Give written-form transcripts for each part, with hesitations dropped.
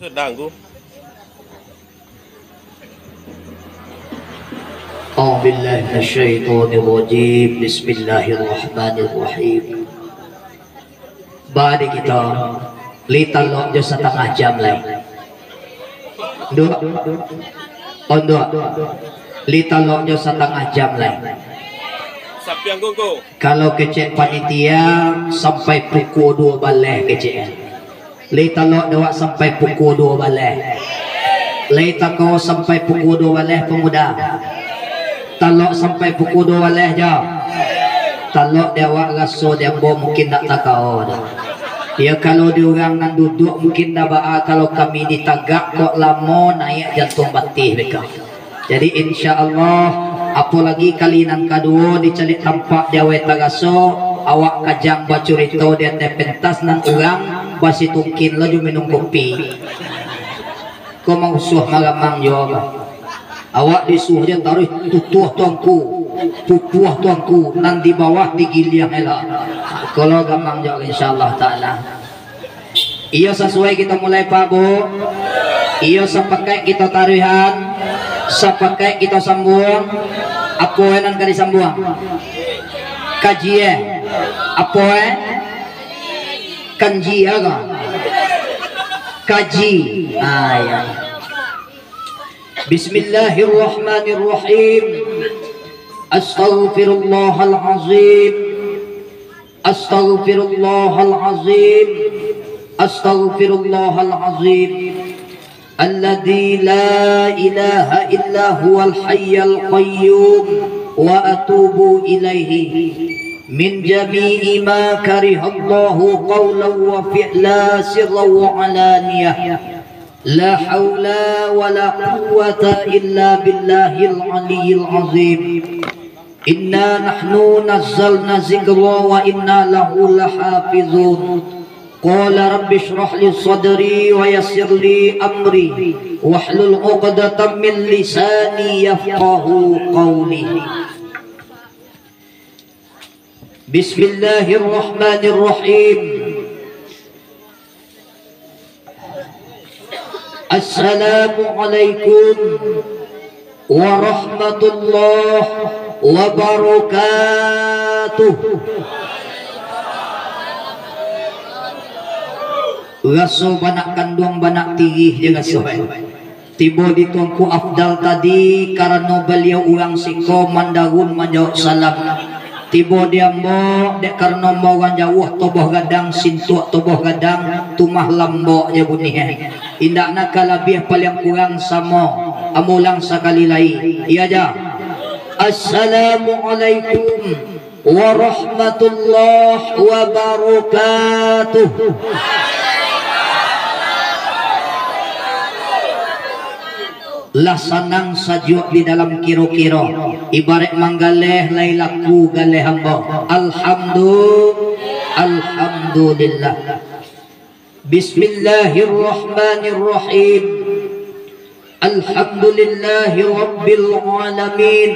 Sedang tu. A'udzubillahi minasyaitonirrajim. Bismillahirrahmanirrahim. Badi kita litalok jo setengah jam lagi. Dua. Dua. Litalok jo setengah jam lagi. Siapa yang gonggo? Kalau kecek panitia sampai pukul 2 balik kecek. Litalok dawak sampai pukul 2 balik. Litako sampai pukul 2 balik pemuda. Talok sampai pukul 2 balik je. Talok dia awak rasa dia mungkin nak takau dah. Ya kalau diorang nan duduk mungkin dah ba'a, kalau kami ditagak kok lama naik jantung batih mereka. Jadi insya-Allah apalagi kali nan kedua dicalik tampak dia we tagaso awak kajang bacurito dia teh pentas nan urang basi tungkin lo ju minum kopi. Kau mau suah magamang jo awak disuh je taruh tutuh tuangku pupuh tuangku nan di bawah digiliang elak. Kalau gampang jo insyaallah taala. Iya sesuai kita mulai Pak Bu. Iya sepakai kita tarihan, sepakai kita sambung. Apa yang kali sambung? Kaji apa kanji aga? Kaji. Ya. Bismillahirrahmanirrahim. Astaghfirullahalazim. Astaghfirullahalazim. Astaghfirullahalazim. Alladzi la ilaha illa huwal hayyul qayyum wa atubu ilaihi min jami'i ma karihallahu qawlan wa fi'lan sirran wa alaniyah. La haula wa la quwwata illa billahil aliyyil azim. Inna nahnu nazzalna dzikra wa inna lahu lahafizun. Qala rabbi shrah li sadri wa yassir li amri wahlul 'uqdatam min lisani yafqahu qawli. Bismillahirrahmanirrahim. Assalamualaikum warahmatullahi wabarakatuh. Raso banak kandung banak tirih je raso. Tiba di tuanku Afdal tadi karena beliau orang siko mandarun menjawab salam. Tiba dia mbok dek karena mau orang jauh toboh gadang sintuk toboh gadang tumah lambok je bunyi. Indak nak kalabih paling kurang sama amulang sekali lagi. Iya aja. Assalamualaikum warahmatullahi wabarakatuh. Lah sanang sajuk di dalam kiro-kiro ibarat manggaleh lailaku galeh hamba. Alhamdulillah. Bismillahirrahmanirrahim. Alhamdulillahi rabbil alamin.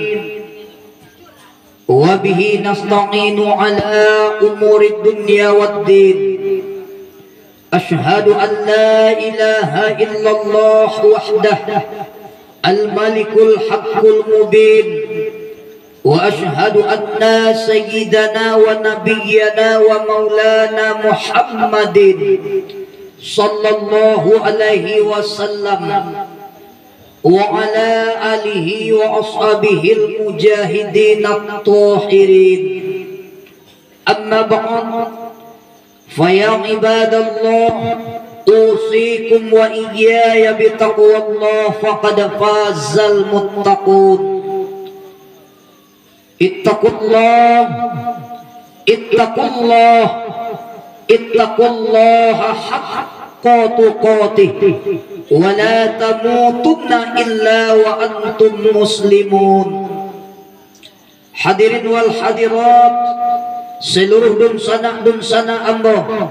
Wa bihi nasta'inu ala umuri dunya waddin. Ashhadu an la ilaha illallah wahdah Al-Malikul Haqqul Mubin. Wa ashhadu anna sayyidana wa nabiyyana wa maulana Muhammadin sallallahu alaihi wasallam wa ala alihi wa ashabihi al-mujahidin at-tahirin. Amma ba'd. Fa ya ibadallah usikum wa iyaya bitaqwallah faqad fazal muttaqun. Ittaqullah ittaqullah ittaqullaha haqqa tuqatih wa la tamutunna illa wa antum muslimun. Hadirin wal hadirat, seluruh dunsana amba,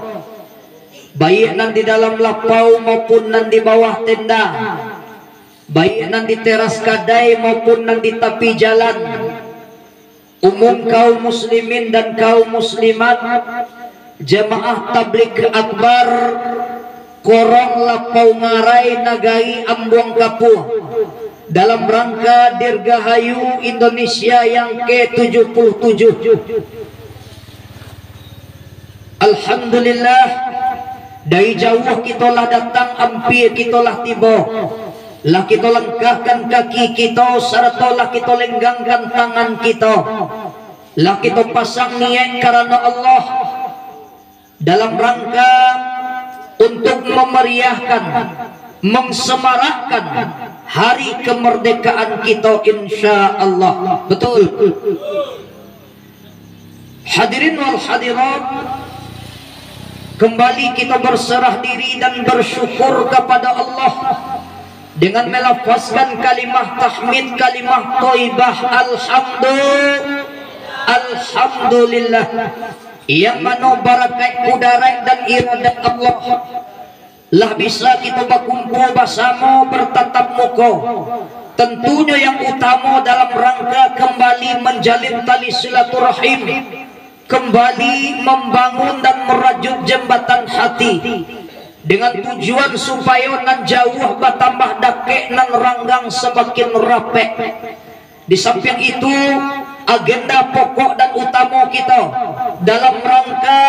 baik nan di dalam lapau maupun nan di bawah tenda, baik nan di teras kedai maupun nan di tepi jalan, umum kaum muslimin dan kaum muslimat, jemaah tabligh akbar korong lapau ngarai nagai Ambung Kapuh dalam rangka Dirgahayu Indonesia yang ke-77. Alhamdulillah, dari jauh kita lah datang, hampir kita lah tiba. Lah kita langkahkan kaki kita, serta lah kita lenggangkan tangan kita. Lah kita pasang niat karena Allah dalam rangka untuk memeriahkan, mengsemarakkan hari kemerdekaan kita, insya Allah. Betul. Hadirin wal hadirat, kembali kita berserah diri dan bersyukur kepada Allah dengan melafazkan kalimah tahmid, kalimah thayyibah, alhamdulillah, yang mana barakat kudarat dan iradat Allah lah bisa kita berkumpul bersama, bertatap muka. Tentunya yang utama dalam rangka kembali menjalin tali silaturahim, kembali membangun dan merajut jembatan hati, dengan tujuan supaya nan jauh bertambah dakek, nan ranggang semakin rapek. Di samping itu, agenda pokok dan utama kita dalam rangka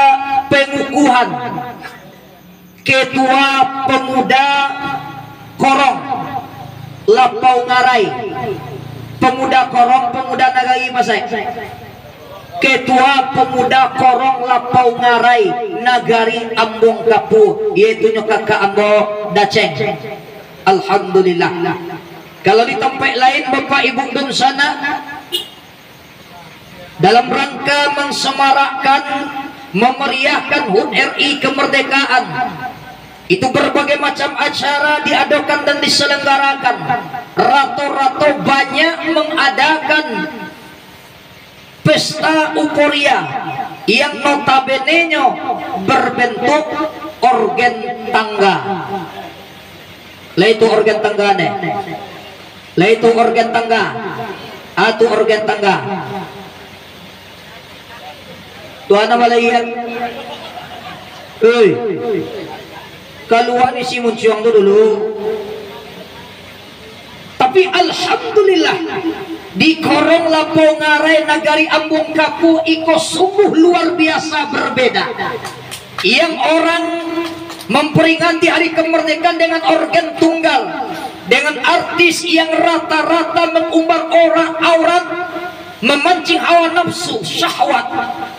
pengukuhan Ketua Pemuda Korong Lapau Ngarai, Pemuda Korong, Pemuda Nagai Masai, Ketua Pemuda Korong Lapau Ngarai Nagari Ambung Kapuh, yaitu kakak Ambo Daceng. Alhamdulillah. Kalau di tempat lain Bapak Ibu dan sana, dalam rangka mengsemarakkan, memeriahkan HUT RI kemerdekaan, itu berbagai macam acara diadakan dan diselenggarakan. Rato-rato banyak mengadakan pesta euforia yang notabene-nya berbentuk organ tangga. Lah itu organ tangga nih. Lah itu organ tangga. Atau organ tangga. Tuhan Malayan. Keluar ni si Munciong tu dulu. Tapi alhamdulillah, di Korong Lapau Ngarai Nagari Ambung Kapuh iko sungguh luar biasa berbeda. Yang orang memperingati hari kemerdekaan dengan organ tunggal, dengan artis yang rata-rata mengumbar aurat, memancing hawa nafsu, syahwat.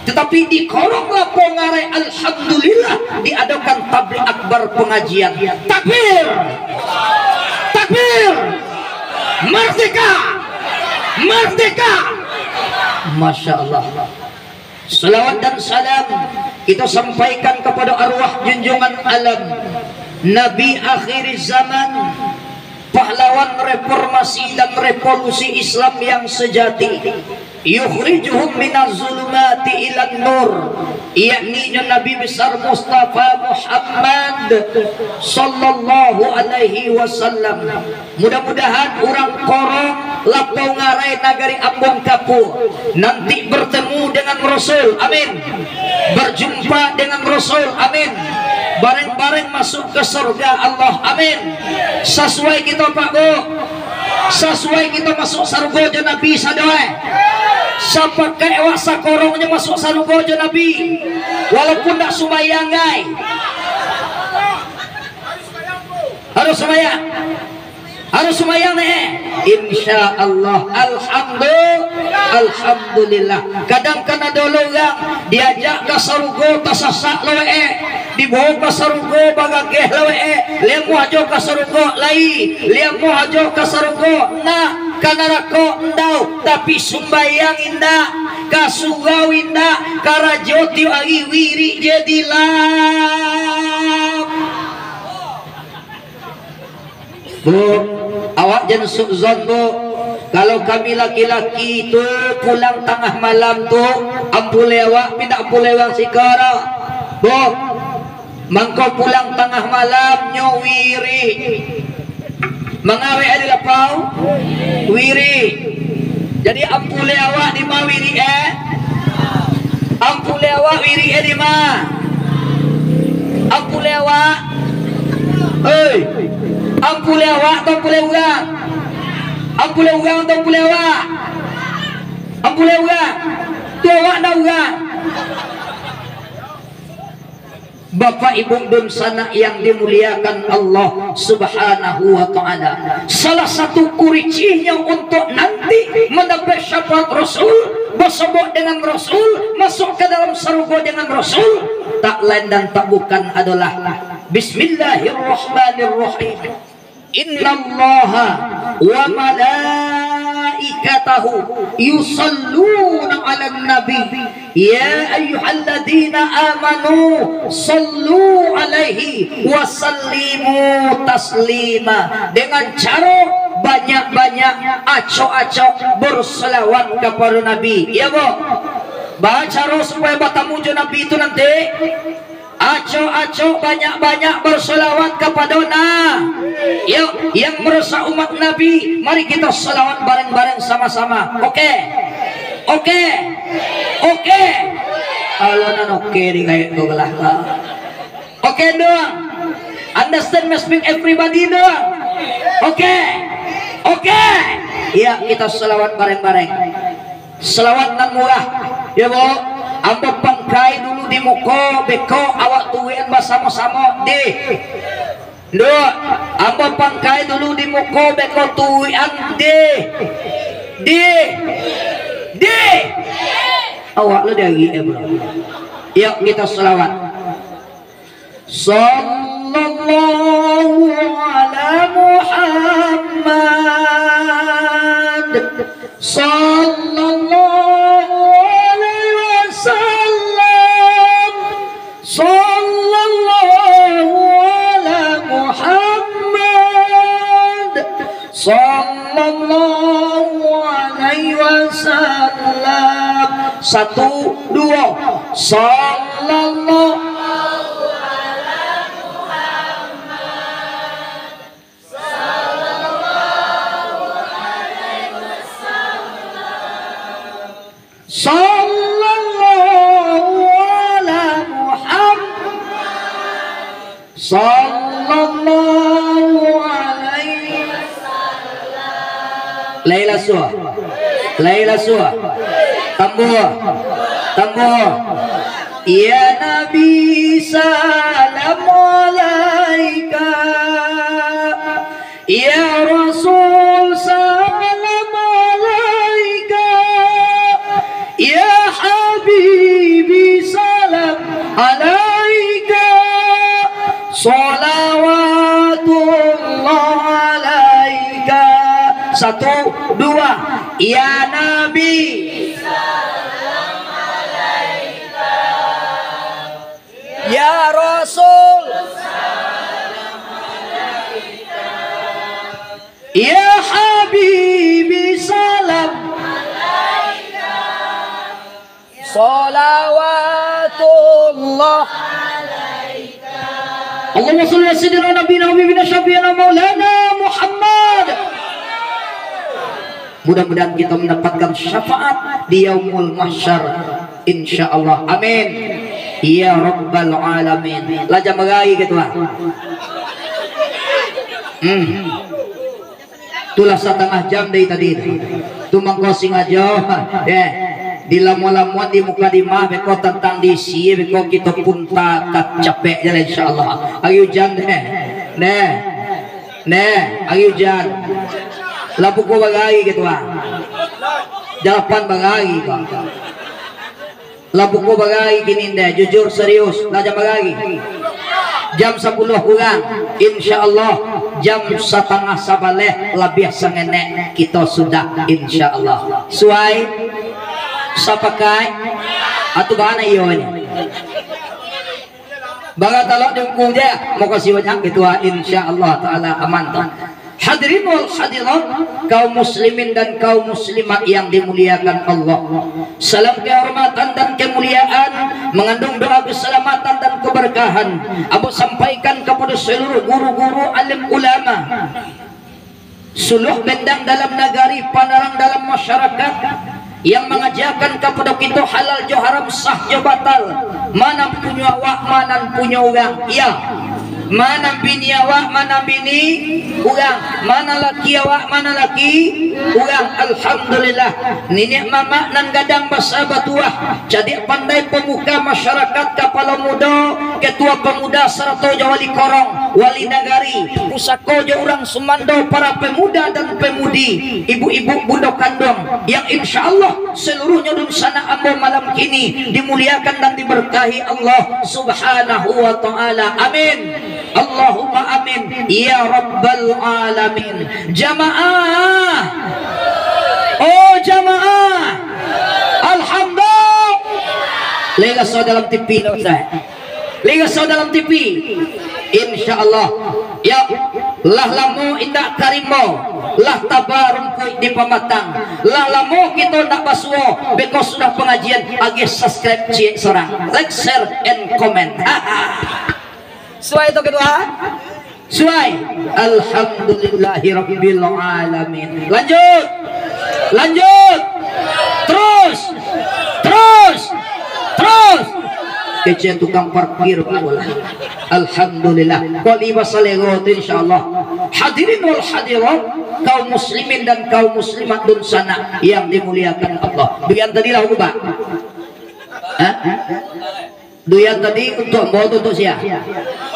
Tetapi di Korong Lapau Ngarai alhamdulillah diadakan tabligh akbar, pengajian. Takbir, takbir, merdeka, merdeka. Masya Allah. Salawat dan salam kita sampaikan kepada arwah junjungan alam Nabi akhir zaman, pahlawan reformasi dan revolusi Islam yang sejati, yukhrijuhum minaz zulumati ilan nur, yakni Nabi besar Mustafa Muhammad sallallahu alaihi wasallam. Mudah-mudahan orang Korong Lapau Ngarai Nagari Ambung Kapuh nanti bertemu dengan Rasul, amin, berjumpa dengan Rasul, amin, bareng-bareng masuk ke surga Allah, amin. Sesuai kita Pak Bu, sesuai kita masuk surga je Nabi sadoe. Siapa kayak wasa korongnya masuk surga je Nabi, walaupun tak sumayang guys, harus sumayang, harus sumayang nih, insya Allah. Alhamdulillah. Kadang-kadang dulu yang diajak ke surga tasasak loe, dibawa ke surga bagageh loe, liang muhajo ke surga lai, liang muhajo ke surga nah kanarako endau, tapi sumbayang indah, kasugau indah, karajoti agi wiri jadilah. Bu, awak jangan suzon Bu. Kalau kami laki-laki itu pulang tengah malam tu, ampulewak pindah ampulewak sikara. Bu, mangkau pulang tengah malam nyowiri. Mengawe ada lapau? Wiri. Jadi ampulewak di ma wiri ampulewak wiri di ma. Ampulewak Hei, ampule awak atau ampule urang? Ampule urang atau ampule awak? Ampule urang. Tu awak dah urang. Bapak Ibu dan sanak yang dimuliakan Allah Subhanahu wa taala. Salah satu kuricinya untuk nanti mendapat syafaat Rasul, bersama dengan Rasul, masuk ke dalam surga dengan Rasul, tak lain dan tak bukan adalah Bismillahirrahmanirrahim. Innallaha wa malaikatahu yusalluna 'alan nabi ya ayyuhalladzina amanu sallu 'alaihi wa sallimu taslima. Dengan cara banyak-banyak acok-acok berselawat kepada Nabi. Ya Bu, baca supaya batamuju Nabi itu nanti acok-acok banyak-banyak berselawat kepada Yuk, yang merusak umat Nabi, mari kita selawat bareng-bareng sama-sama. Oke? Oke? Oke? Kalau nan oke di kayak gue belah. Oke doang. Understand me speak everybody doang. Oke? Oke? Iya, kita selawat bareng-bareng. Selawat nan murah. Ya Bu, ambo pangkai dulu di muka beko awak tuin bersama-sama deh. Dua, ambo pangkai dulu di muka beko tuian deh. Awak lu lagi bro. Yuk kita selawat. Sallallahu ala Muhammad. Sallallahu alaihi wasallam. Sallallahu ala Muhammad. Sallallahu alaihi wasallam. Satu, dua. Sallallahu sallallahu ala Muhammad sallallahu alaihi wasallam. Laila suah, Laila suah, tambah, tambah. Ya Nabi salam alaika, ya Rasul salam alaika, ya Habibi salam alaika, salawatullah alaika. Satu, dua. Ya Nabi salam alaika, ya Rasul salam alaika, ya Habibi salam alaika, salawatullah alaika. Allahumma shalli ala sayyidina nabiyina wa habibina syafi'ina maulana Muhammad. Mudah-mudahan kita mendapatkan syafaat di yaumul mahsyar insyaallah. Amin ya rabbal alamin. Laja magai gitu ah. Tulah setengah jam dari tadi. Tu mangkosing aja. Di lamu-lamuan di muka di mah beko tentang di si beko kita pun tak capek jalan insyaallah. Ayo jan ayo jan. Lapu ko bagay gitu ah. Jalapan bagay ka. Lapu ko bagay kininde jujur serius laja bagay. Jam 10 kurang insyaallah jam setengah sabaleh lebih sengene kita sudah insyaallah. Suai sapakai atu bana iyo ni. Baga talak dengkung dia mau kasih banyak gitu insyaallah taala aman ta. Hadirin wal hadirat, kaum muslimin dan kaum muslimat yang dimuliakan Allah. Salam kehormatan dan kemuliaan mengandung doa keselamatan dan keberkahan Abu sampaikan kepada seluruh guru-guru alim ulama, suluh bendang dalam negari, panarang dalam masyarakat yang mengajarkan kepada kita halal jo haram sah jo batal, mana punya awak mana punya orang. Ya Mana bini awak, mana bini urang, mana laki awak, mana laki urang. Alhamdulillah nenek mama nan gadang basa batuah jadi pandai pemuka masyarakat, kepala muda, ketua pemuda serta wali korong, wali nagari, pusako orang Sumando, para pemuda dan pemudi, ibu-ibu bunda kandung yang insya Allah seluruhnya di sana ambo malam ini dimuliakan dan diberkahi Allah subhanahu wa ta'ala. Amin Allahumma amin ya rabbal alamin. Jamaah, oh jamaah, alhamdulillah. Lega so dalam TV Lega so dalam TV insya Allah ya. Lah lamu indak karimo, lah tabarum di pamatang, lah lamu kita ndak basuo because sudah pengajian agi subscribe cie sorang, like, share and comment. Suai itu kedua, suai. Alhamdulillahi rabbil alamin. Lanjut, lanjut, terus, terus, terus. Kecil tukang parkir bola. Alhamdulillah. Wali wasallallahu insyaallah. Hadirin wal hadirat, kaum muslimin dan kaum muslimat dun sana yang dimuliakan Allah. Duyan tadi lah Pak. Hah? Duyan tadi untuk mau untuk siapa?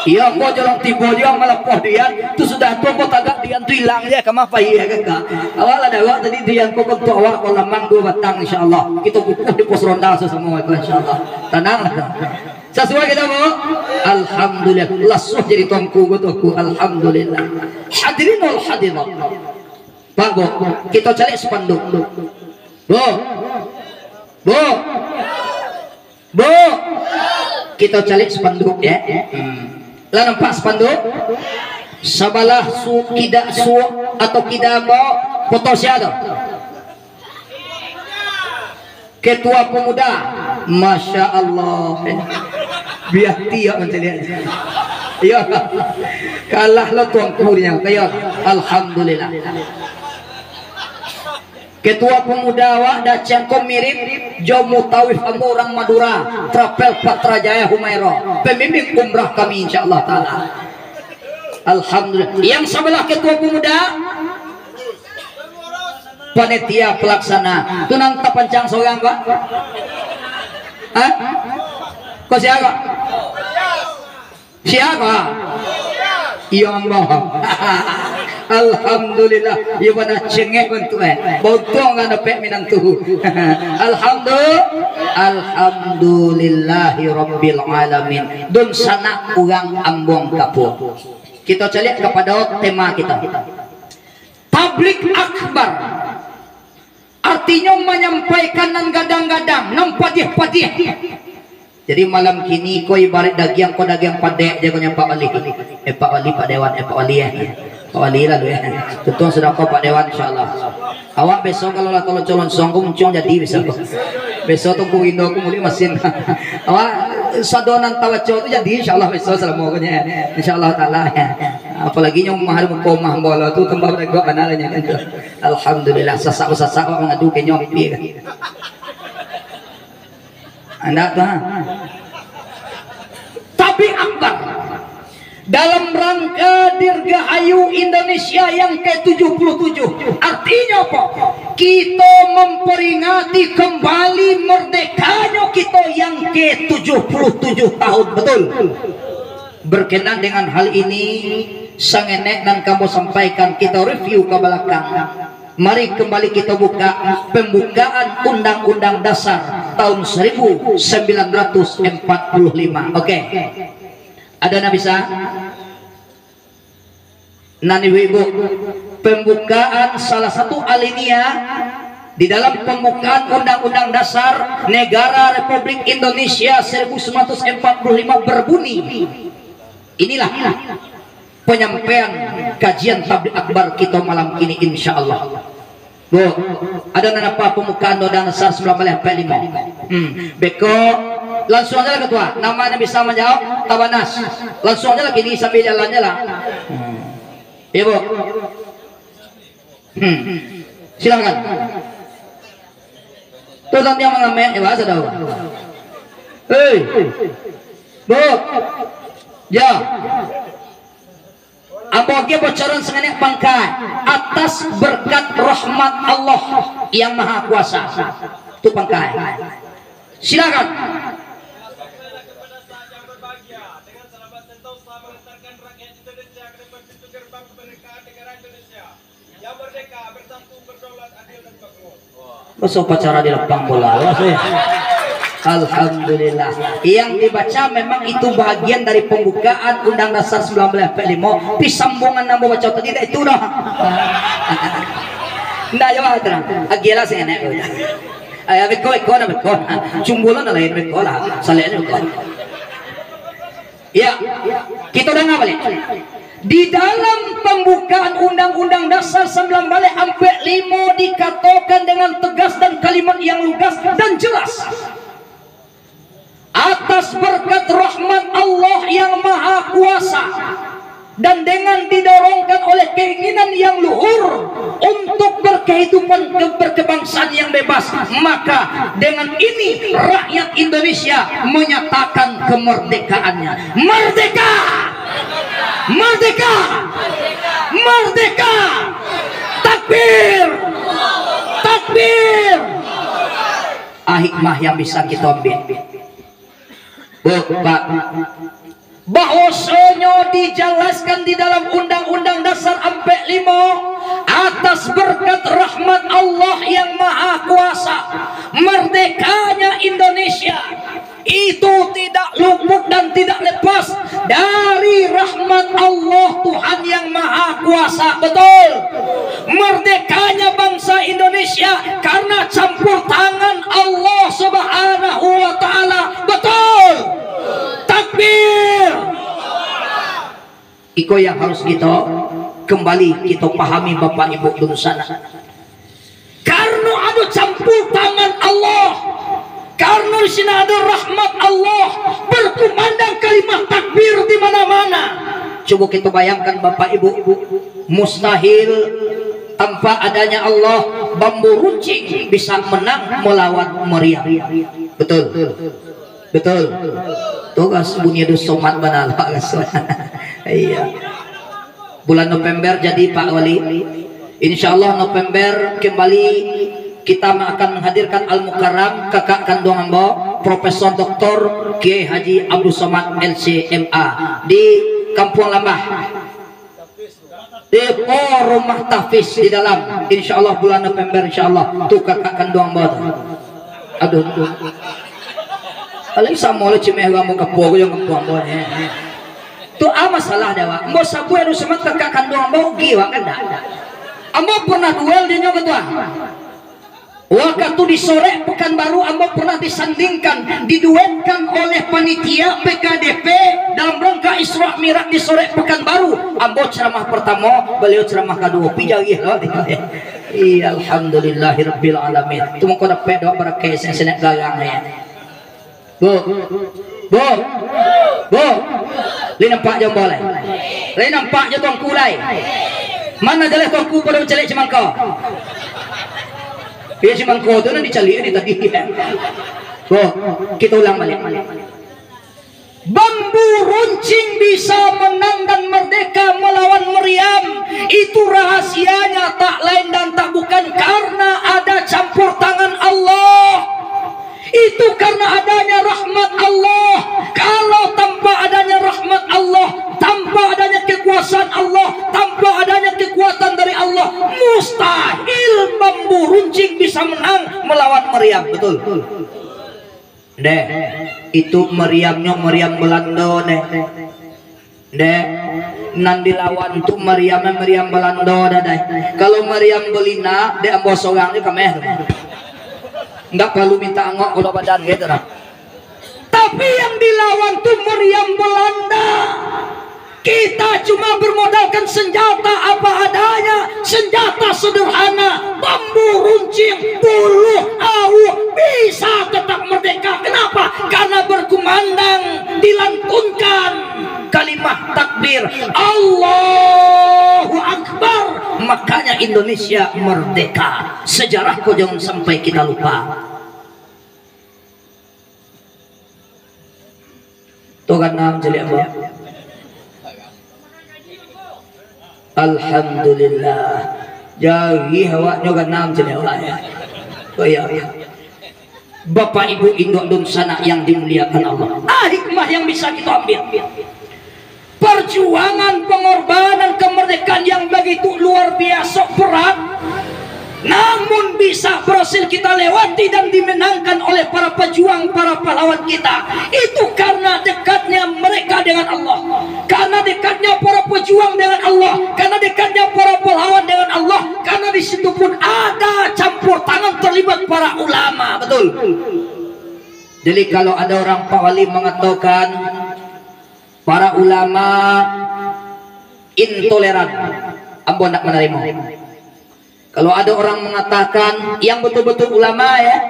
Iya, mau jalan tiba dia malah poh dia. Tu sudah tu mau tagak dia tu hilang dia ke apa iya kakak. Awal ada awak tadi dia kau untuk awak kalau lamang 2 batang insyaallah. Kita kukuh di pos ronda semua itu insyaallah. Tenang. Sesuai kita mau. Alhamdulillah. Lasuh jadi tuanku betuku. Alhamdulillah. Hadirin wal hadirat. Pak Bo, kita cari spanduk. Bo. Bo. Bo. Kita cari spanduk ya. Lah nampak spanduk? Sabalah su kida su atau kida mo foto siapa? Ketua pemuda. Masya Allah. Biar dia mencari. Iya. Kalah lo tuankunya kayak alhamdulillah. Ketua pemuda awak dah cangkom mirip Jomu Tawif ambo orang Madura, Trapel Patrajaya Humairo, pemimpin umrah kami insyaallah taala. Alhamdulillah. Yang sebelah ketua pemuda panitia pelaksana tunang tapancang sogang Pak. Hah? Kau siapa? Siapa? Ya Allah. Alhamdulillah. Ya mana cengeh bentuk botong kan dapat minang tuh. Alhamdulillahi rabbil alamin. Dun sana urang ambong kapur. Kita cari kepada tema kita. Tablik akbar. Artinya menyampaikan dan gadang-gadang, nampadih-padih. Jadi malam kini kau ibarat daging, kau daging padek dia punya Pak Wali. Pak Wali, Pak Dewan, Pak Wali ya. Pak Wali lalu ya. Tentu sudah kau Pak Dewan insyaallah. Awak besok kalau lah tolong calon songku muncul jadi besok. Besok tunggu Indo aku mulai mesin. Awak sadonan tawacco itu jadi insyaallah besok selamanya. Insyaallah taala ya. Apalagi yang mahal mengkomah bola tu tambah beragak analnya kan. Alhamdulillah sasak-sasak mengadu ke nyompi kan. Anda tuh. Tapi akbar dalam rangka Dirgahayu Indonesia yang ke-77 artinya apa? Kita memperingati kembali merdekanya kita yang ke-77 tahun, betul? Berkenan dengan hal ini sang enek dan kamu sampaikan kita review ke belakang. Mari kembali kita buka pembukaan Undang-Undang Dasar tahun 1945. Oke. Ada nabi sah? Nani wibu. Pembukaan salah satu alinea di dalam pembukaan Undang-Undang Dasar Negara Republik Indonesia 1945 berbunyi. Inilah penyampaian kajian tabligh akbar kita malam ini insyaallah. Bu, ada apa pembukaan Undang-Undang Dasar 1945? Beko langsung aja lah ketua. Namanya bisa menjawab Tabanas. Langsung aja lah kini sambil jalannya lah. Iya Bu. Silakan. Tuh nanti yang mengamen ya bahasa tahu. Hei, Bu. Ya. Ambo ge bocoran senganek pangkai atas berkat rahmat Allah yang maha kuasa. Itu pangkai. Silakan. Masa upacara di lapang bola. Alhamdulillah. Yang dibaca memang itu bagian dari pembukaan Undang Dasar 1945. Pisambungan namo baca tadi itu dah. Ndak jawab terang. Agila sing enak. Ay beko na beko. Cumbulan na lain beko lah. Salehnya beko. Ya, kita udah ngabalik. Di dalam pembukaan Undang-Undang Dasar 1945 dikatakan dengan tegas dan kalimat yang lugas dan jelas, atas berkat rahmat Allah yang maha kuasa dan dengan didorongkan oleh keinginan yang luhur untuk berkehidupan berkebangsaan yang bebas, maka dengan ini rakyat Indonesia menyatakan kemerdekaannya. Merdeka! Merdeka! Merdeka! Takbir! Takbir! Hikmah yang bisa kita ambil, Pak, bahwasanya dijelaskan di dalam Undang-Undang Dasar 45 atas berkat rahmat Allah yang maha kuasa, merdekanya Indonesia itu tidak luput dan tidak lepas dari rahmat Allah Tuhan yang maha kuasa. Betul, merdekanya bangsa Indonesia karena campur tangan Allah Subhanahu wa ta'ala. Betul. Takbir. Iko yang harus kita kembali kita pahami Bapak Ibu dulu sana. Karena ada campur tangan Allah, karena di sini ada rahmat Allah, berkumandang kalimat takbir di mana-mana. Coba kita bayangkan Bapak Ibu, mustahil tanpa adanya Allah bambu runcing bisa menang melawan meriam. Betul. Betul. Tugas bunyi dus somat banal Pak Gaswan. Iya. Bulan November jadi Pak Wali. Insyaallah November kembali kita akan menghadirkan Al Mukarram kakak kandung hamba Profesor Dr. Kiai Haji Abdul Somad LCMA di Kampung Lambah. Di rumah tahfiz di dalam. Insyaallah bulan November insyaallah tuh kakak kandung hamba. Aduh. Alay sa mo cimeh mo kapo yung kapo mo tu masalah dewa mo sabu anu semat kakak kandung mo giwa kan dah ambo pernah duel di nyo ketua waktu di sore Pekanbaru ambo pernah disandingkan diduetkan oleh panitia PKDP dalam rangka Isra Mi'raj di sore Pekanbaru. Ambo ceramah pertama, beliau ceramah kedua pijagi loh. Iya alhamdulillahirabbil alamin tu mengko dapat doa berkah senek gagang ya. Bu, li nampak jom boleh. Li nampak je tuang kulai. Mana jelas tuang ku pada mencalik cemangkau. Dia cemangkau tu nak dicalik ni tadi. Bu, kita ulang balik. Bambu runcing bisa menang dan merdeka melawan meriam. Itu rahasianya tak lain dan tak bukan karena ada campur tangan Allah. Itu karena adanya rahmat Allah. Kalau tanpa adanya rahmat Allah, tanpa adanya kekuasaan Allah, tanpa adanya kekuatan dari Allah, mustahil bambu runcing bisa menang melawan meriam. Betul. Deh, itu meriamnya meriam Belanda deh. Deh, nan dilawan tuh meriamnya meriam Belanda deh. Kalau meriam Belina, deh ambo sorang ni kameh. Enggak perlu minta angok kalau badan gitu nah. Tapi yang dilawan tuh meriam Belanda. Kita cuma bermodalkan senjata apa adanya, senjata sederhana, bambu runcing, bulu, awu, bisa tetap merdeka. Kenapa? Karena berkumandang, dilantunkan kalimat takbir Allahu Akbar, makanya Indonesia merdeka. Sejarah kok jangan sampai kita lupa. Tuh kan nam jeli apa? Alhamdulillah. Jadi awak juga nam jenewa ya. Oh ya. Bapak Ibu induk dun sana yang dimuliakan Allah. Hikmah yang bisa kita ambil. Perjuangan pengorbanan kemerdekaan yang begitu luar biasa berat, namun bisa berhasil kita lewati dan dimenangkan oleh para pejuang, para pahlawan kita. Itu karena dekatnya mereka dengan Allah, karena dekatnya para pejuang dengan Allah, karena dekatnya para pahlawan dengan Allah, karena di situ pun ada campur tangan terlibat para ulama. Betul. Jadi kalau ada orang Pak Wali mengatakan para ulama intoleran, ambo nak menerima. Kalau ada orang mengatakan yang betul-betul ulama ya,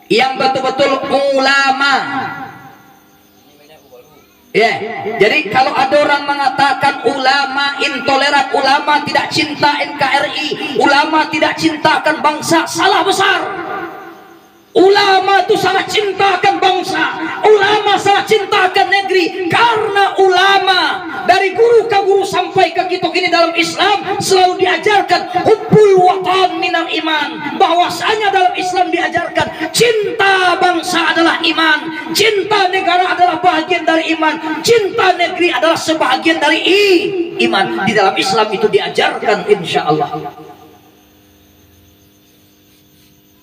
yang betul-betul ulama, ya. Jadi kalau ada orang mengatakan ulama intoleran, ulama tidak cinta NKRI, ulama tidak cintakan bangsa, salah besar. Ulama itu sangat cintakan bangsa, ulama sangat cintakan negeri, karena ulama dari guru ke guru sampai ke kita kini dalam Islam selalu diajarkan hubbul watan minal iman, bahwasanya dalam Islam diajarkan cinta bangsa adalah iman, cinta negara adalah bagian dari iman, cinta negeri adalah sebahagian dari iman. Di dalam Islam itu diajarkan, insya Allah.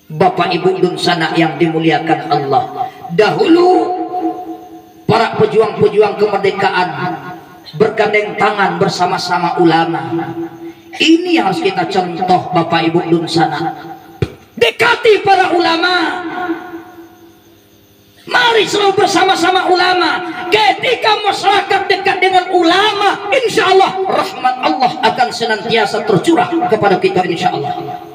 Bapak Ibu dun sana yang dimuliakan Allah, dahulu para pejuang-pejuang kemerdekaan bergandeng tangan bersama-sama ulama. Ini harus kita contoh Bapak Ibu dun sana. Dekati para ulama. Mari selalu bersama-sama ulama. Ketika masyarakat dekat dengan ulama, insya Allah rahmat Allah akan senantiasa tercurah kepada kita, insya Allah.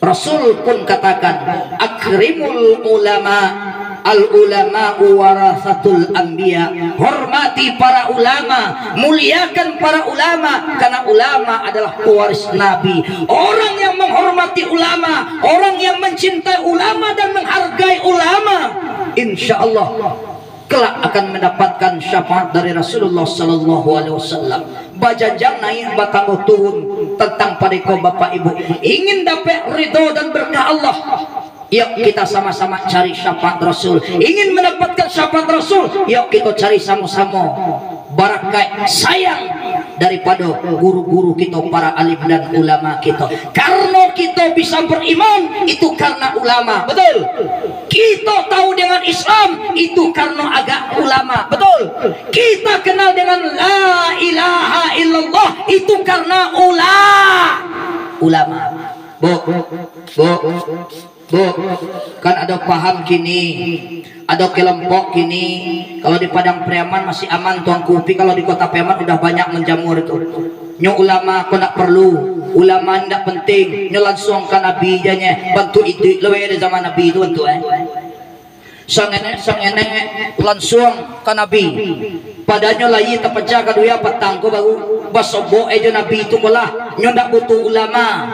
Rasul pun katakan, akrimul ulama, al ulama warasatul anbiya. Hormati para ulama, muliakan para ulama, karena ulama adalah pewaris nabi. Orang yang menghormati ulama, orang yang mencintai ulama dan menghargai ulama, insya Allah kelak akan mendapatkan syafaat dari Rasulullah sallallahu alaihi wasallam. Bajajang naik batang turun tentang padeko Bapak Ibu. Ingin dapat ridho dan berkah Allah, yuk kita sama-sama cari syafaat Rasul. Ingin mendapatkan syafaat Rasul, yuk kita cari sama-sama barakat sayang daripada guru-guru kita, para alim dan ulama kita. Karena kita bisa beriman itu karena ulama, betul. Kita tahu dengan Islam itu karena agak ulama, betul. Kita kenal dengan la ilaha illallah itu karena ulama. Bu, kan ada paham kini, ada kelompok kini. Kalau di Padang Priaman masih aman tuang kopi, kalau di Kota Priaman udah banyak menjamur itu. Nyo ulama aku nak perlu, ulama tidak penting. Nyo langsung ke Nabi janya, bantu itu lebih dari zaman Nabi itu bantu sang enek langsung ke Nabi. Padanya lagi terpecah kedua petang ko baru basobo aja Nabi itu kolah. Nyo ndak butuh ulama,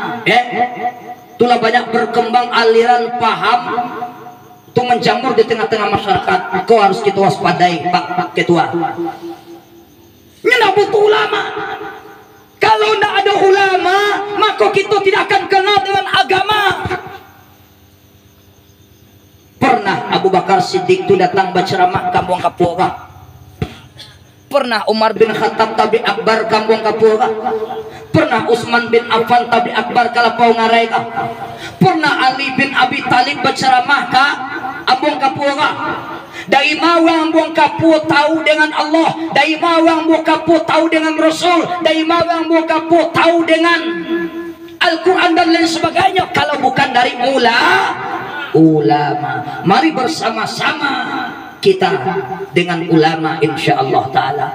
itulah banyak berkembang aliran paham itu menjamur di tengah-tengah masyarakat. Kau harus kita waspadai Pak Ketua. Ndak butuh ulama. Kalau tidak ada ulama, maka kita tidak akan kenal dengan agama. Pernah Abu Bakar Siddiq itu datang berceramah kampung Kapura. Pernah Umar bin Khattab tabi akbar kampung Kapura. Pernah Utsman bin Affan tabi akbar kalapau ngarai. Pernah Ali bin Abi Talib berceramah ka Ambung Kapura. Dari mawang buang kapu tahu dengan Allah, dari mawang buang kapu tahu dengan Rasul, dari mawang buang kapu tahu dengan Al-Quran dan lain sebagainya. Kalau bukan dari ulama, mari bersama-sama kita dengan ulama insya Allah ta'ala.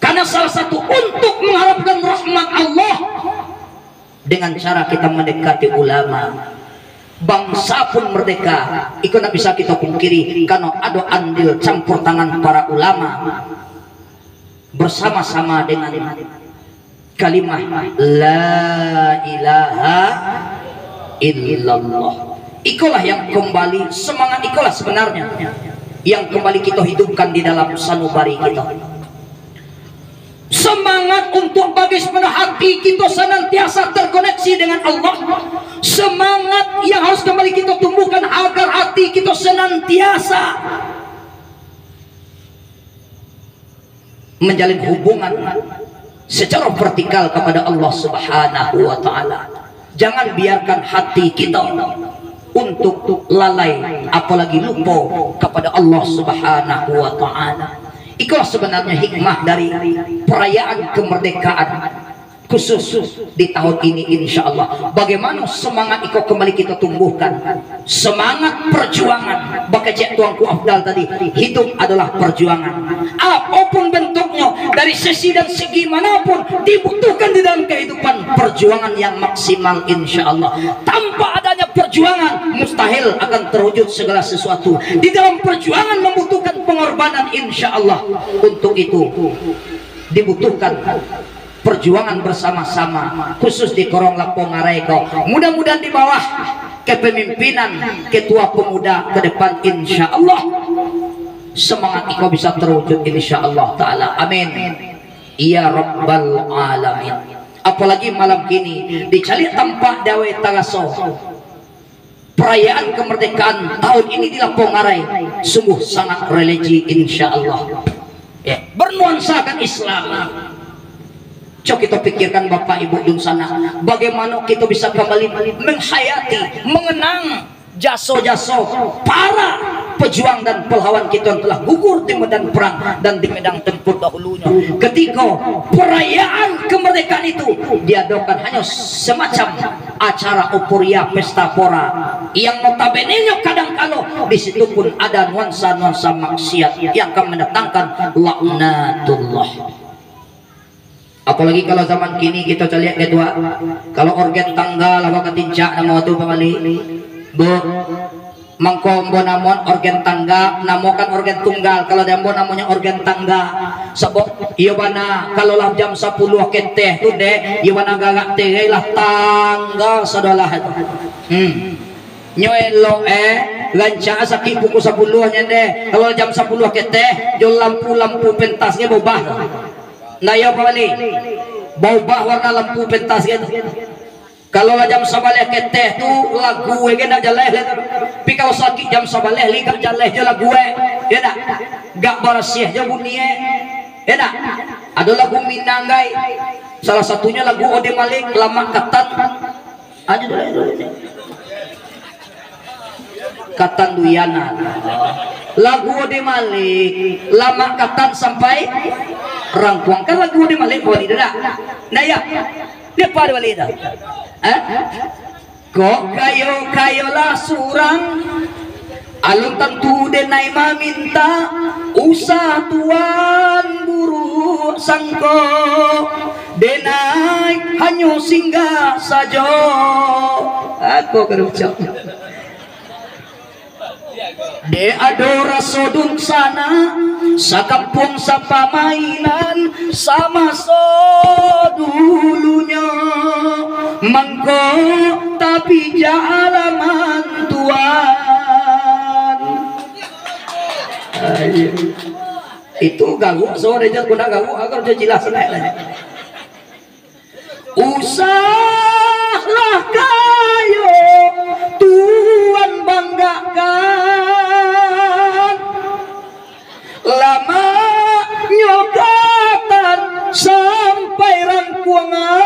Karena salah satu untuk mengharapkan rahmat Allah dengan cara kita mendekati ulama. Bangsa pun merdeka, itu tidak bisa kita pungkiri karena ada andil campur tangan para ulama bersama-sama dengan kalimah la ilaha illallah. Itulah yang kembali, semangat itulah sebenarnya yang kembali kita hidupkan di dalam sanubari kita. semangat untuk bagaimana hati kita senantiasa terkoneksi dengan Allah, semangat yang harus kembali kita tumbuhkan agar hati kita senantiasa menjalin hubungan secara vertikal kepada Allah Subhanahu wa taala. Jangan biarkan hati kita untuk lalai apalagi lupa kepada Allah Subhanahu wa taala. Itulah sebenarnya hikmah dari perayaan kemerdekaan khusus di tahun ini, insya Allah. Bagaimana semangat itu kembali kita tumbuhkan, semangat perjuangan. Baka cek tuanku Afdal tadi, hidup adalah perjuangan. Apapun bentuknya, dari sisi dan segi manapun, dibutuhkan di dalam kehidupan perjuangan yang maksimal, insya Allah. Tanpa adanya perjuangan, mustahil akan terwujud segala sesuatu. Di dalam perjuangan membutuhkan pengorbanan, insya Allah. Untuk itu dibutuhkan perjuangan bersama-sama, khusus di Korong Lampung Areko. Mudah-mudahan di bawah kepemimpinan ketua pemuda ke depan, insya Allah semangat itu bisa terwujud, insya Allah taala. Amin ya rabbal alamin. Apalagi malam kini dicari tempat dawe Tagaso, perayaan kemerdekaan tahun ini di Lampung Arai sungguh sangat religi, insya Allah ya, bernuansakan Islam. Coba kita pikirkan Bapak Ibu di sana, bagaimana kita bisa kembali menghayati, mengenang jasa-jasa para pejuang dan pahlawan kita yang telah gugur di medan perang dan di medan tempur dahulunya. Ketika perayaan kemerdekaan itu diadakan hanya semacam acara euforia pesta pora yang notabene kadang-kala di situ pun ada nuansa-nuansa maksiat yang akan mendatangkan laknatullah. Apalagi kalau zaman kini kita lihat ketua, kalau organ tangga lawa ketincak nama tu pemali bu mangkombo namon organ tangga namokan organ tunggal, kalau dembo namanya organ tangga sebab iya bana kalau lah jam 10 keteh tu deh iya bana gagak teh lah tangga sadolah nyoelo lanca sakit pukul 10 nya deh, kalau jam 10 keteh jol lampu pentasnya bobah. Nah ya Pak Wali, bau-bau warna lampu pentas gitu. Kalau jam sabaleh keteh tu lagu gena jaleh. Tapi kalau sakit jam sabaleh liga jaleh je lagu ya dah. Gak barasih je bunyi ya dah. Ada lagu Minanggai. Salah satunya lagu Ode Malik Lama Katan. Aja dulu. Katan Duyana. Lagu Ode Malik Lama Katan sampai rangkuang kan lagu Ode Malik wali dah. Nah ya, dia pada wali dah. Kok kayo-kayolah surang alun tentu denai maminta usah tuan buru sangko denai hanya singgah saja aku kerucuk de adora sodung sana sakampung sapa mainan sama dulunya mangko tapi jalaman tuan itu ganggu sore aja kuna ganggu agar dia jelas nanya usahlah kayo tuan banggakan lama nyokatan sampai rangkuangan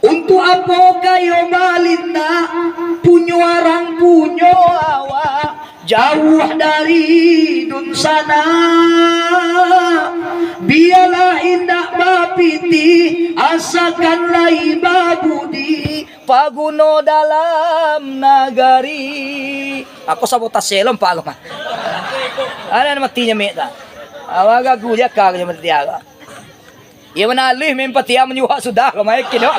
untuk apa kayo balinda punyo arang punyo awak jauh dari dun sana biarlah indah bapiti asakan lai babudi paguno dalam nagari aku sabotas selom pak lo mah ada matinya meta awaga gulia kagak mati aga iya mana alih mempati menyuha sudah kemai kino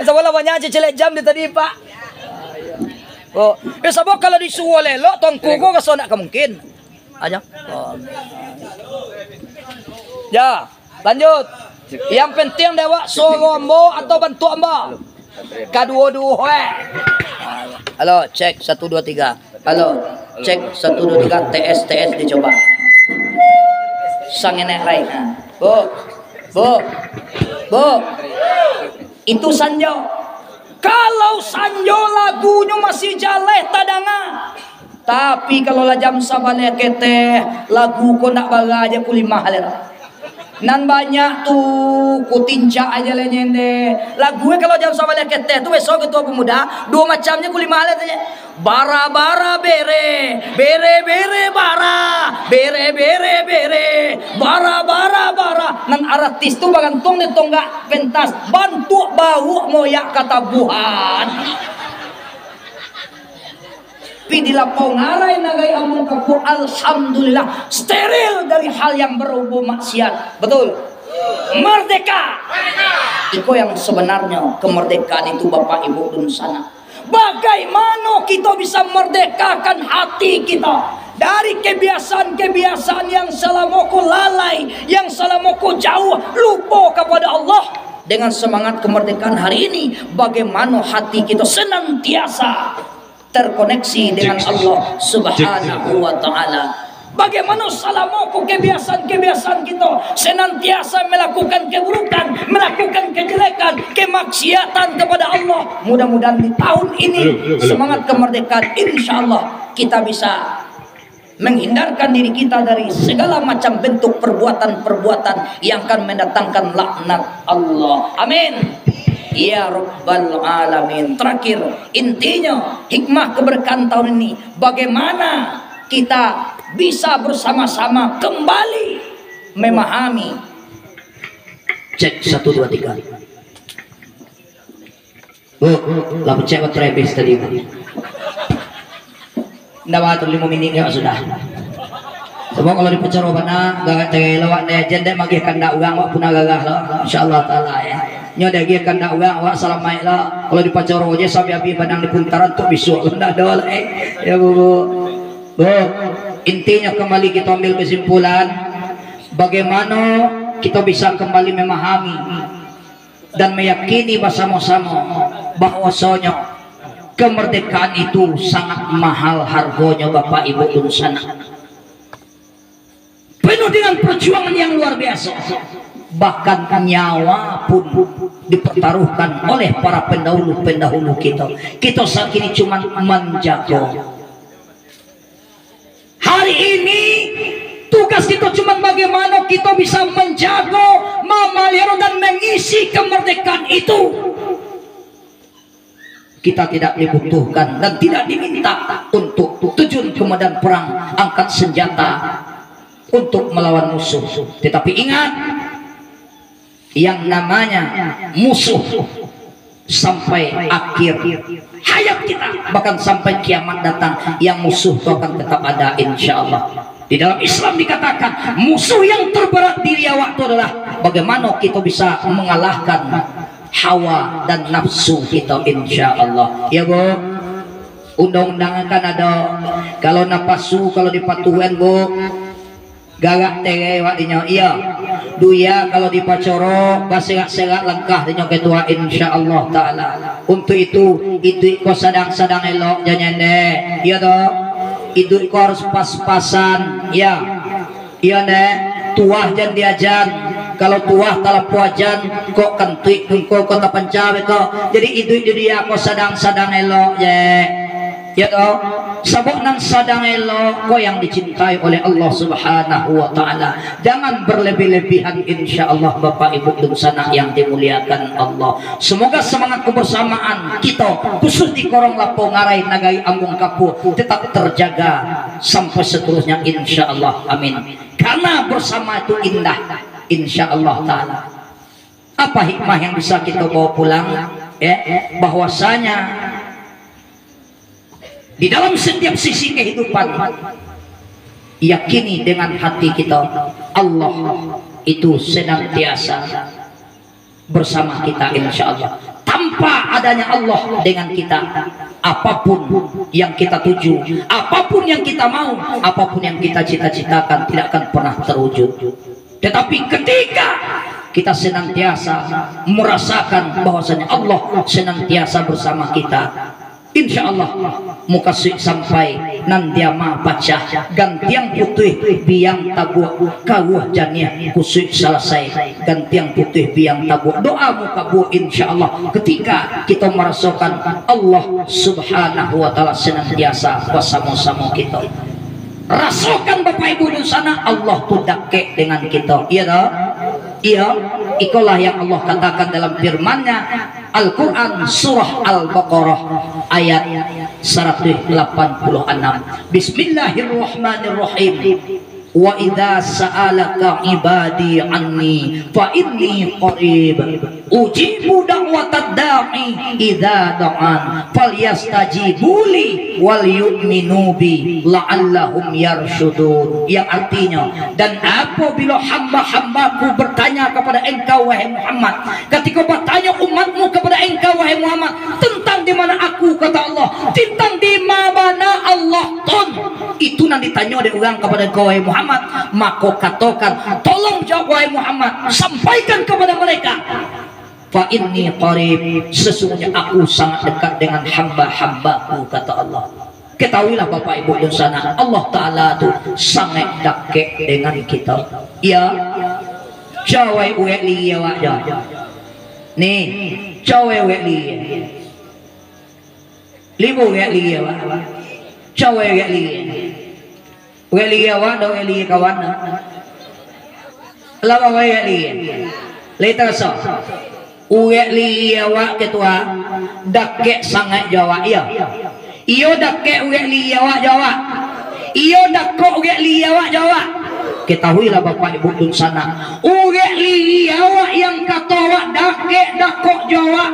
sa wala banyak celek jam di tadi pak. Oh, sabab kalau disuruh lelo tong kugo ka sona ka mungkin. Aja. Oh. Ya, lanjut. Yang penting dewa suruh ambo atau bantu ambo. Kadua-dua. Halo, cek 1 2 3. Halo, cek 1 2 3 TS dicoba. sang enek lain. Bu, itu Sanjo. Kalau Sanjo lagunya masih jaleh tadanga, tapi kalau lah jam sabane kete lagu ko nak baga aja kulimah alera. Nan banyak tuh kutinca aja lenyende lagu kalau jam sabane kete tuh besok ketua pemuda dua macamnya kulimah alera aja. Bara bara bere bara bere bara bara nan artis tuh bagantung nih tonggak pentas bantu bau moyak kata buhan. Pi di lapau ngarai nagai amung kapu alhamdulillah steril dari hal yang berhubung maksiat. Betul? Merdeka. Iko yang sebenarnya kemerdekaan itu Bapak Ibu dun sana. Bagaimana kita bisa merdekakan hati kita dari kebiasaan-kebiasaan yang selamoko lalai, yang selamoko jauh lupa kepada Allah. Dengan semangat kemerdekaan hari ini, bagaimana hati kita senantiasa terkoneksi dengan Allah Subhanahu wa taala. Bagaimana salamoko kebiasaan-kebiasaan kita senantiasa melakukan keburukan, melakukan kejelekan, kemaksiatan kepada Allah. Mudah-mudahan di tahun ini semangat kemerdekaan insyaallah kita bisa menghindarkan diri kita dari segala macam bentuk perbuatan-perbuatan yang akan mendatangkan laknat Allah. Amin. Ya Rabbal Alamin. Terakhir, intinya hikmah keberkahan tahun ini, bagaimana kita bisa bersama-sama kembali memahami. Cek 1 2 3. Bu, lalu cek terhabis tadi. Ndak batur 5 menit ya sudah. Sebab kalau di pacarobana gagak tege lawak daya jendek magih kanda uang wak punah gagah lo insyaallah taala ya. Nyo dagi kanda uang wak salamai lo kalau di pacaroje sampai api padang di puntaran tuh bisu ndak ada ya bu. Intinya kembali kita ambil kesimpulan bagaimana kita bisa kembali memahami dan meyakini bersama-sama bahwasanya kemerdekaan itu sangat mahal harganya Bapak Ibu dun sana. Penuh dengan perjuangan yang luar biasa. Bahkan nyawa pun dipertaruhkan oleh para pendahulu-pendahulu kita. Kita saat ini cuma menjaga. Hari ini tugas kita cuma bagaimana kita bisa menjaga, memelihara dan mengisi kemerdekaan itu. Kita tidak dibutuhkan dan tidak diminta untuk terjun ke medan perang angkat senjata untuk melawan musuh. Tetapi ingat, yang namanya musuh sampai akhir hayat kita, bahkan sampai kiamat datang, yang musuh itu akan tetap ada insyaallah. Di dalam Islam dikatakan musuh yang terberat diri awak itu adalah bagaimana kita bisa mengalahkan hawa dan nafsu kita insyaallah. Ya Bu, undang-undang kan ada kalau napasu kalau dipatuhan Bu gagak tege wadinya iya duya kalau dipacoro baserak-serak langkah dinyo ketua insyaallah taala. Untuk itu ko sadang-sadang elok janyende iya toh itu ko harus pas-pasan ya iya ne tuah jan diajan kalau tuah talapu ajan kok kentik ko kota pancawe kok jadi itu dia ko sadang-sadang elok ya toh sabuk nang sadang elok ko yang dicintai oleh Allah Subhanahu wa taala. Jangan berlebih-lebihan insyaallah Bapak Ibu dan sana yang dimuliakan Allah. Semoga semangat kebersamaan kita khusus di Korong Lapo Ngarai Nagai Ambung Kapu tetap terjaga sampai seterusnya insyaallah. Amin. Karena bersama itu indah insyaallah taala. Apa hikmah yang bisa kita bawa pulang ya bahwasanya di dalam setiap sisi kehidupan yakini dengan hati kita Allah itu senantiasa bersama kita insyaallah. Tanpa adanya Allah dengan kita, apapun yang kita tuju, apapun yang kita mau, apapun yang kita cita-citakan tidak akan pernah terwujud. Tetapi ketika kita senantiasa merasakan bahwasanya Allah senantiasa bersama kita, insyaallah mukasih sampai nandia ma pacah gantiang putih biang tabuk kawah jania kusik selesai gantiang putih biang tabuk doa mukabu insyaallah ketika kita merasakan Allah subhanahu wa ta'ala senantiasa bersama-sama kita. Rasakan Bapak Ibu di sana Allah tuh dake dengan kita. Iya tak? Iya, itulah yang Allah katakan dalam firman-Nya Al-Quran surah Al-Baqarah ayat 186. Bismillahirrahmanirrahim. Wa idza sa'alaka ibadi anni fa inni qarib ujibu da'watad da'i idza da'an falyastajibu li wal yu'minu bi la'allahum yarshudun, yang artinya dan apabila hamba-hambaku bertanya kepada engkau wahai Muhammad, ketika bertanya umatmu kepada engkau wahai Muhammad tentang di mana aku, kata Allah, tentang di mana Allah ton itu nanti ditanya oleh orang kepada engkau wahai Muhammad, maka katakan tolong jawab wahai Muhammad, sampaikan kepada mereka fa inni qarib, sesungguhnya aku sangat dekat dengan hamba-hambaku, kata Allah. Ketahuilah Bapak Ibu di sana Allah Ta'ala itu sangat dekat dengan kita. Ya cawai uek li ya wak nih cawai uek li libu uek li ya wak cawai uek li weli awak dah weli kawan lama weli leta so weli awak ketua dakek sangat Jawa iya iyo dakek weli awak Jawa iyo dakok weli awak Jawa. Ketahuilah Bapak Ibu di sana weli awak yang kata awak dakek dakok Jawa,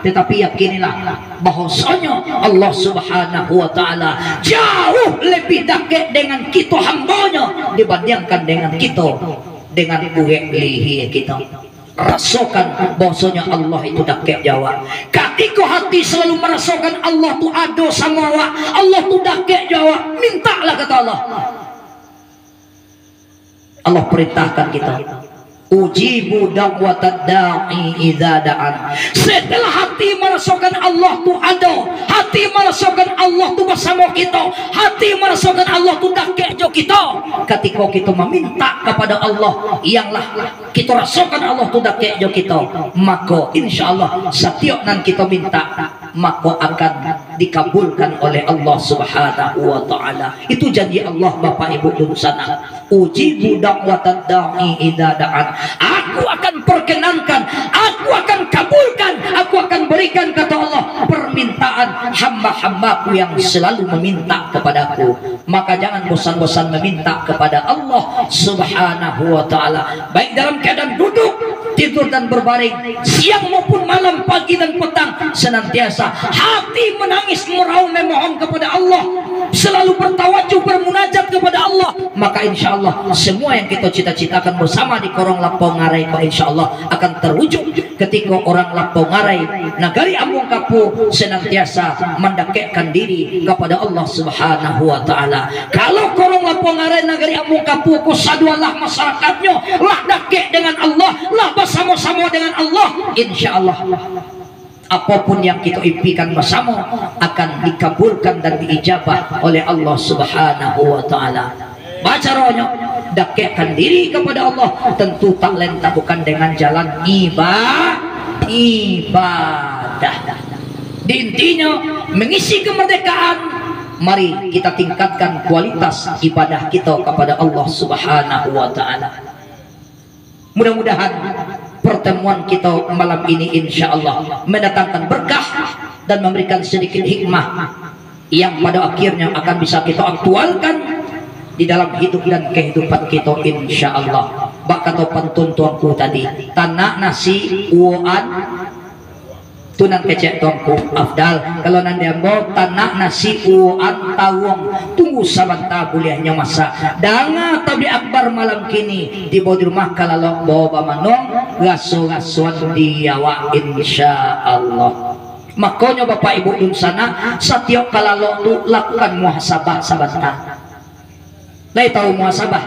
tetapi yakinilah bahwasanya Allah Subhanahu wa ta'ala jauh lebih dekat dengan kita hambanya dibandingkan dengan kita dengan lihi kita. Rasakan bahwasanya Allah itu dekat Jawa. Ketika hati selalu merasakan Allah itu ada sama wa, Allah itu dekat Jawa, mintalah kata Allah. Allah perintahkan kita ujibu da'watad da'i idza da'an. Setelah hati merasakan Allah tu ada, hati merasakan Allah tu bersama kita, hati merasakan Allah tu dekat jo kita, ketika kita meminta kepada Allah yanglah kita rasakan Allah tu dekat jo kita, maka insyaallah setiap nan kita minta maka akan dikabulkan oleh Allah Subhanahu wa ta'ala. Itu janji Allah Bapak Ibu di sana. Ujibu da'watad da'i idza da'an. Aku akan perkenankan, aku akan kabulkan, aku akan berikan, kata Allah, permintaan hamba-hambaku yang selalu meminta kepadaku. Maka jangan bosan-bosan meminta kepada Allah Subhanahu wa ta'ala, baik dalam keadaan duduk, tidur dan berbaring, siang maupun malam, pagi dan petang, senantiasa hati menangis meraung memohon kepada Allah, selalu bertawajuh bermunajat kepada Allah. Maka insya Allah semua yang kita cita-citakan bersama di Korong Lampung Ngarai insya Allah akan terwujud ketika orang Lampung Ngarai negari Ambung Kapu senantiasa mendekatkan diri kepada Allah Subhanahu wa ta'ala. Kalau Korong Lampung Ngarai negari Ambung Kapu kusadualah masyarakatnya lah dekat dengan Allah, lah bersama-sama dengan Allah, insya Allah apapun yang kita impikan bersama akan dikabulkan dan diijabah oleh Allah Subhanahu wa ta'ala. Baca rohnya, dekatkan diri kepada Allah, tentu tak lain tak bukan dengan jalan ibadah. Di intinya mengisi kemerdekaan, mari kita tingkatkan kualitas ibadah kita kepada Allah Subhanahu wa ta'ala. Mudah-mudahan pertemuan kita malam ini insya Allah mendatangkan berkah dan memberikan sedikit hikmah yang pada akhirnya akan bisa kita aktualkan di dalam hidup dan kehidupan kita insya Allah. Bak kata pantun tuanku tadi, tanah nasi uan tunan kecek tuanku afdal kalau nanti ambo tanah nasi uan tawong tunggu sabanta kuliahnya masa danga tabi akbar malam kini di bawah rumah kalau bawa manong gaso-gasoan diawa insya Allah. Makanya Bapak Ibu di sana setiap kalau tu lakukan muhasabah sabanta. Lai tahu muhasabah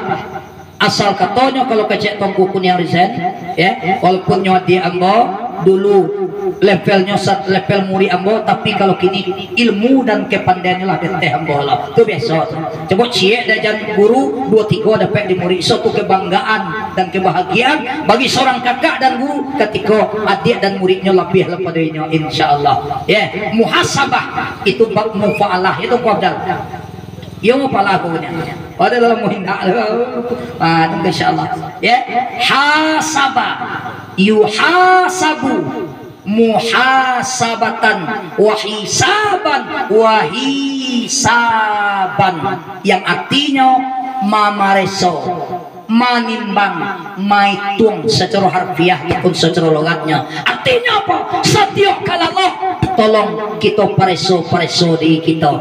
asal katanya kalau kecek tuanku kunyang resign ya, walaupun nyawa dia ambo dulu levelnya level murid ambo, tapi kalau kini ilmu dan kepandaiannya lah teteh ambo lah. Itu biasa. Coba cie dan guru 2-3 dapat di murid. Suatu kebanggaan dan kebahagiaan bagi seorang kakak dan guru ketika adik dan muridnya lebih daripadanya, insyaallah. Ya, muhasabah itu bab mufa'alah itu qadar. Ya mau pala aku punya. Pada dalam muhinda. Insyaallah. Ya, hasaba yuhasabu muhasabatan wahisaban wahisaban, yang artinya mamareso, manimbang, maitung secara harfiah ataupun secara logatnya. Artinya apa? Setiap kalau tolong kita pareso di kita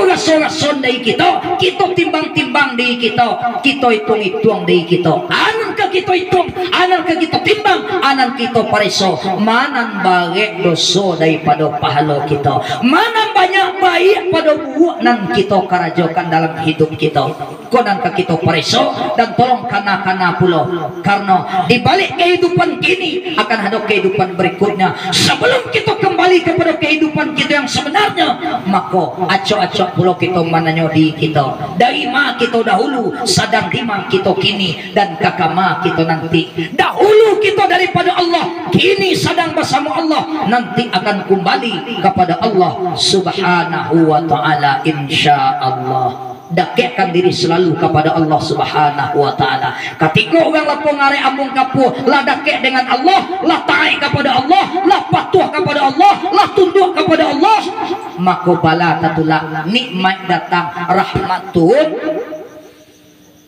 raso di kita timbang di kita hitung di kita, anan ke kita hitung, anan ke kita timbang, anan kita pareso, manan bagek dosa daripada pahala kita, mana banyak baik pada buah nan kita karajokan dalam hidup kita, konan ke kita pareso. Dan tolong kana pulau, karena di balik kehidupan kini akan ada kehidupan berikutnya. Sebelum kita kembali kepada kehidupan kita yang sebenarnya, maka acok-acok pulau kita mananya di kita. Dari ma kita dahulu, sadang lima kita kini, dan kakama kita nanti. Dahulu kita daripada Allah, kini sadang bersama Allah, nanti akan kembali kepada Allah Subhanahu wa ta'ala, insyaallah. Dakekkan diri selalu kepada Allah Subhanahu wa ta'ala. Ketika orang lapung ngare ambung kapuh, lah dakek dengan Allah, lah taat kepada Allah, lah patuh kepada Allah, lah tunduk kepada Allah, maka bala tatulah nikmat datang, rahmatun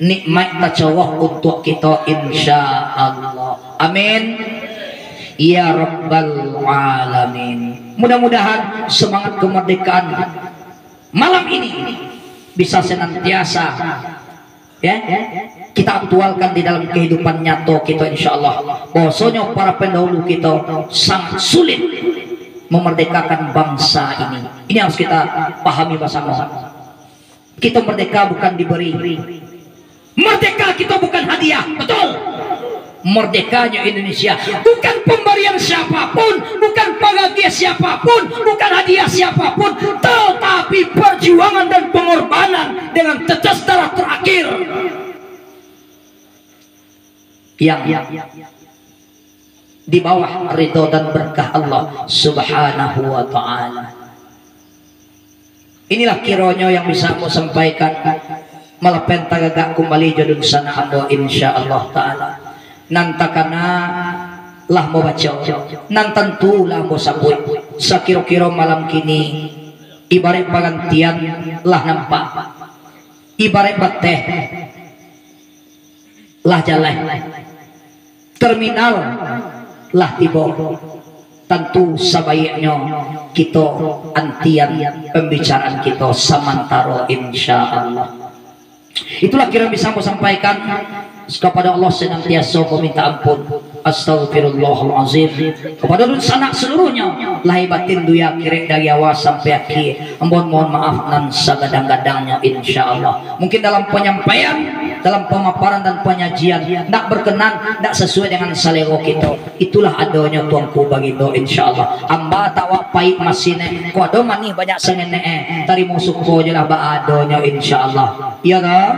nikmat tacawah untuk kita, insyaallah. Amin ya rabbal alamin. Mudah-mudahan semangat kemerdekaan malam ini bisa senantiasa ya kita aktualkan di dalam kehidupan nyata kita, insyaallah. Bahwasanya para pendahulu kita sangat sulit memerdekakan bangsa ini. Ini harus kita pahami bersama. Kita merdeka bukan diberi, merdeka kita bukan hadiah, betul. Merdekanya Indonesia bukan pemberian siapapun, bukan penghargaan siapapun, bukan hadiah siapapun, tetapi perjuangan dan pengorbanan dengan tetes darah terakhir yang di bawah ridho dan berkah Allah Subhanahu wa ta'ala. Inilah kiranya yang bisa aku sampaikan melepen tagagak kembali jadun sana ando, insyaallah ta'ala. Nantakana lah mau baca, nan tentu lah mau sabut. Sakira-kira malam kini ibarat pengantian lah nampak, ibarat bateh lah jalan, terminal lah tiba. Tentu sebaiknya kita antian pembicaraan kita samantara, insyaallah. Itulah kira bisa aku sampaikan. Kepada Allah senantiasa meminta ampun, astagfirullahalazim, kepada sanak seluruhnya lahir batin duya kirek dari awal sampai akhir. Mohon maaf nan sagadang-gadangnya, insyaallah. Mungkin dalam penyampaian, dalam pemaparan dan penyajian tidak berkenan, tidak sesuai dengan selera kita, itulah adanya tuanku bagi do, insyaallah. Amba tawa pahit masine ko ado manih banyak sengene tari musuh ko jelah ba adanya, insyaallah. Iya dah.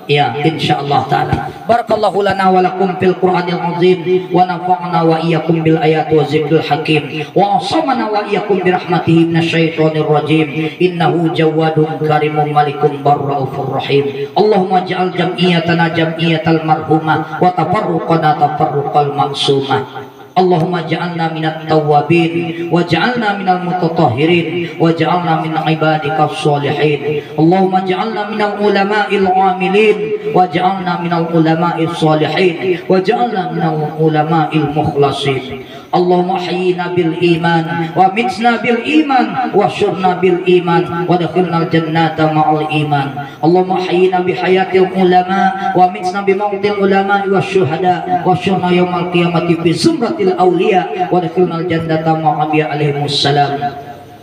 Ya, insyaallah taala. Barakallahu lana wa lakum fil Qur'anil azim wa nafa'na wa iyyakum bil ayati wa zikril hakim wa asamana wa iyyakum bi rahmatihi minasyaitonir rajim. Innahu jawadun karimun malikum barraufur rahim. Allahumma ja'al jam'iyatana jam'iyatal marhumah wa tafarruqana tafarruqal maksumah. Allahumma ja'alna minat tawwabin wa ja'alna minal mutatahhirin wa ja'alna min ibadika sholihin. Allahumma ja'alna minal ulama'il amilin wa ja'alna minal ulama'il sholihin wa ja'alna minal ulama'il mukhlasin. Allahumma hayyina bil iman wa mitna bil iman wa syurna bil iman wa dakhilna al jannata ma'al iman. Allahumma hayyina bi hayatil ulama wa mitna bi mautil ulama wa syuhada wa syurna yaumal qiyamati fi zumratil awliya wa dakhilna al jannata ma'a anbiya alaihimus salam.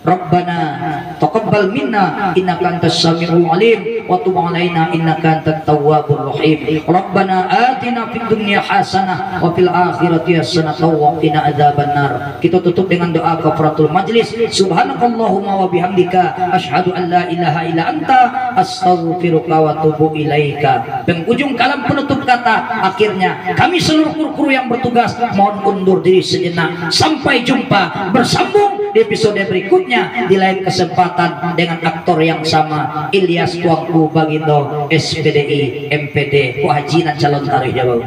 Rabbana taqabbal minna innaka antas samiul alim wa tub 'alaina innaka antat tawwabur rahim. Rabbana atina fid dunya hasanah wa fil akhirati hasanah wa qina adzabannar. Kita tutup dengan doa kafaratul majlis. Subhanakallahumma wa bihamdika asyhadu an la ilaha illa anta astaghfiruka wa atubu ilaika. Penghujung kalam penutup kata akhirnya kami seluruh kru yang bertugas mohon undur diri sejenak. Sampai jumpa bersambung di episode berikutnya di lain kesempatan dengan aktor yang sama, Ilyas Tuanku Bagindo, SPDI MPD Kuhajinan calon tarikh Jawa.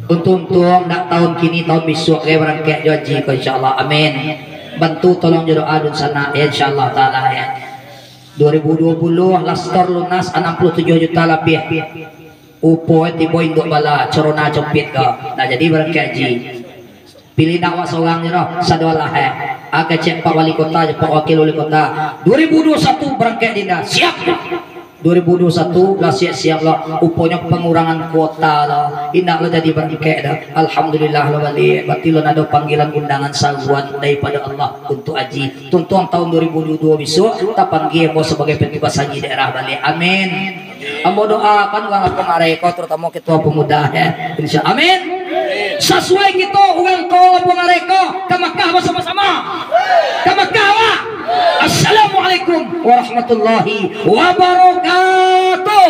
Untung-untung nak tahun kini tahun besok kayak berangkat janji insyaallah. Amin. Bantu tolong jodoh adun sana ya insyaallah taala ya. 2020 lastor lunas 67 juta lebih. Upo tibo induk bala corona copit ka. Nah jadi berangkat haji. Pilih nak seorang je noh sadolah agak cek Pak Wali Kota je Pak Wakil Wali Kota 2021 berangkat dinda siap 2021 lah siap-siap lah uponya pengurangan kuota lah indah lo jadi berangkat dah alhamdulillah lo balik berarti lo ada panggilan undangan sahuan daripada Allah untuk haji tuntuan tahun 2022 besok kita panggil mau sebagai petugas haji daerah balik amin. Ambo doakan orang pengareko terutama ketua pemuda ya insyaallah amin. Sesuai kita uang kau pengareko ke Makkah bersama-sama ke Makkah lah. Assalamualaikum warahmatullahi wabarakatuh.